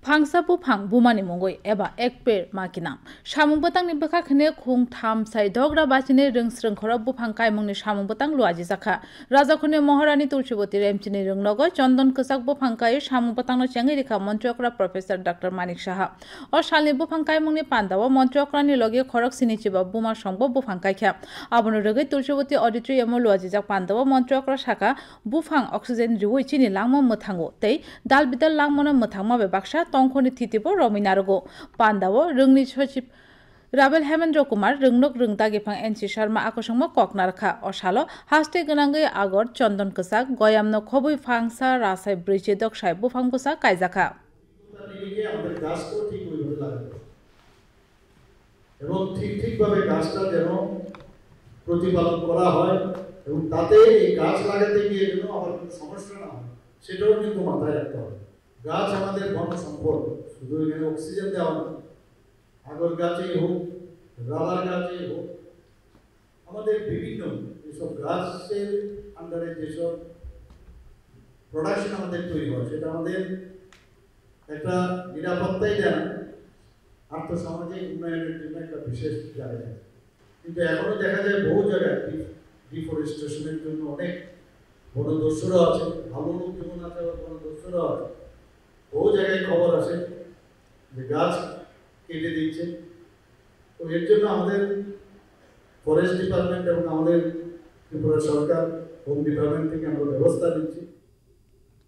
Phangsa buphang bumani mongoi eba ekper makinam samung batang ni baka khne khung tham sai dogra bachine rung srungkhora buphang kaimungni samung batang luaji jakha raja khune maharani tulsiboti remchini rungnogo Chandan ksak buphang kai samung batang no chengi rikha montrokra professor dr manik saha o salni buphang kaimungni pandawo montrokrani loge khorok sinichiba buma songbo buphang kaikha abono roge tulsiboti auditorium luaji jak pandawo montrokra shaka buphang oxygen riwoi chini langmo muthango tei dal bidal langmono muthangma be baksa tongkhoni thitibo rominarogo pandawo rungni sachib রাবেল Hemendra Kumar রংনক রংদাগিফাং NC Sharma আকসংমা ককনারখা অসালো হাস্তে গনাঙ্গৈ আগর চন্দন কসাক গয়ামনো খবই ফাংসা রাসাই ব্রিজে দকসাই বুফাংবুসা কাইজাখা এবং ঠিকভাবে গাছটা যেন প্রতিপালন করা হয় এবং তাতে এই গাছ লাগাতে গিয়ে যেন আবার কোনো সমস্যা না হয় সেটাও কিন্তু মাথায় রাখতে হবে। গাছ আমাদের বন সম্পদ, শুধু এখানে অক্সিজেন দেওয়া না, আগর গাছেই হোক, রাবার গাছেই হোক, আমাদের বিভিন্ন যেসব গাছের আন্ডারে যেসব প্রোডাকশন আমাদের তৈরি হয় সেটা আমাদের একটা নিরাপত্তাই দেয়, আর্থসামাজিক উন্নয়নের জন্য একটা বিশেষ জায়গা। কিন্তু এখনো দেখা যায় বহু জায়গায় ডিফরেস্টেশনের জন্য অনেক বনদস্যুরা আছে, ভালো লোক যেমন আছে আবার বনদস্যুরা আছে। বহু জায়গায় খবর আসে যে গাছ কেটে দিচ্ছে। তো এর জন্য আমাদের ফরেস্ট ডিপার্টমেন্ট এবং আমাদের ত্রিপুরা সরকার হোম ডিপার্টমেন্ট থেকে আমরা ব্যবস্থা নিচ্ছি।